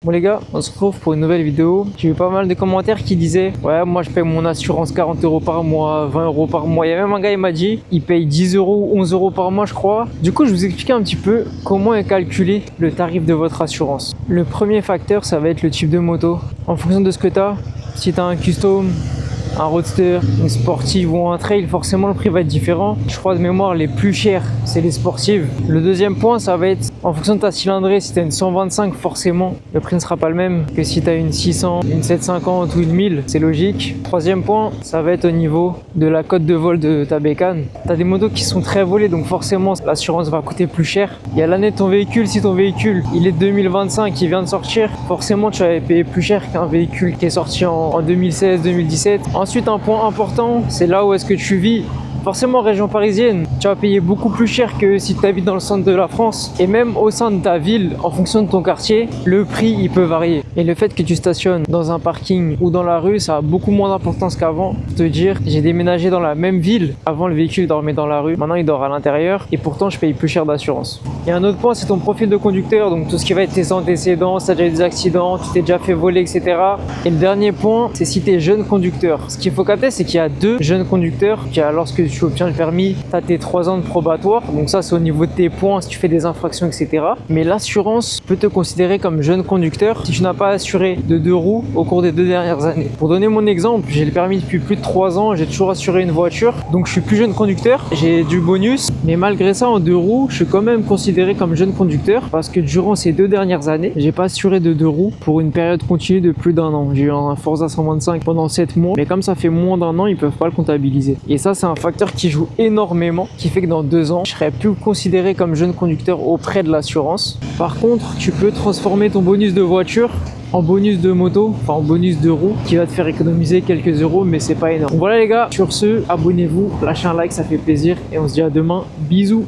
Bon les gars, on se retrouve pour une nouvelle vidéo. J'ai eu pas mal de commentaires qui disaient ouais, moi je paye mon assurance 40 € par mois, 20 € par mois. Il y a même un gars, il m'a dit il paye 10 € ou 11 € par mois je crois. Du coup je vais vous expliquer un petit peu comment est calculé le tarif de votre assurance. Le premier facteur, ça va être le type de moto. En fonction de ce que tu as, si tu as un custom, un roadster, une sportive ou un trail, forcément le prix va être différent. Je crois de mémoire les plus chers c'est les sportives. Le deuxième point, ça va être en fonction de ta cylindrée. Si tu as une 125, forcément le prix ne sera pas le même que si tu as une 600, une 750 ou une 1000, c'est logique. Troisième point, ça va être au niveau de la cote de vol de ta bécane. Tu as des motos qui sont très volées, donc forcément l'assurance va coûter plus cher. Il y a l'année de ton véhicule. Si ton véhicule il est 2025, il vient de sortir, forcément tu vas payer plus cher qu'un véhicule qui est sorti en 2016-2017. Ensuite, un point important, c'est là où est-ce que tu vis. Forcément, région parisienne, tu vas payer beaucoup plus cher que si tu habites dans le centre de la France. Et même au sein de ta ville, en fonction de ton quartier, le prix il peut varier. Et le fait que tu stationnes dans un parking ou dans la rue, ça a beaucoup moins d'importance qu'avant. Pour te dire, j'ai déménagé dans la même ville. Avant, le véhicule dormait dans la rue. Maintenant, il dort à l'intérieur. Et pourtant, je paye plus cher d'assurance. Et un autre point, c'est ton profil de conducteur. Donc, tout ce qui va être tes antécédents, si tu as déjà eu des accidents, tu t'es déjà fait voler, etc. Et le dernier point, c'est si tu es jeune conducteur. Ce qu'il faut capter, c'est qu'il y a deux jeunes conducteurs. Lorsque tu obtiens le permis, tu as tes 3 ans de probatoire. Donc ça, c'est au niveau de tes points, si tu fais des infractions, etc. Mais l'assurance peut te considérer comme jeune conducteur si tu n'as pas assuré de 2 roues au cours des 2 dernières années. Pour donner mon exemple, j'ai le permis depuis plus de 3 ans, j'ai toujours assuré une voiture. Donc je suis plus jeune conducteur, j'ai du bonus. Mais malgré ça, en 2 roues, je suis quand même considéré comme jeune conducteur parce que durant ces 2 dernières années, j'ai pas assuré de 2 roues pour une période continue de plus d'1 an. J'ai eu un Forza 125 pendant 7 mois. Mais comme ça fait moins d'1 an, ils peuvent pas le comptabiliser. Et ça, c'est un facteur qui joue énormément, qui fait que dans 2 ans, je serai plus considéré comme jeune conducteur auprès de l'assurance. Par contre, tu peux transformer ton bonus de voiture en bonus de moto, enfin en bonus de roue, qui va te faire économiser quelques euros, mais c'est pas énorme. Donc voilà les gars, sur ce, abonnez-vous, lâchez un like, ça fait plaisir, et on se dit à demain, bisous.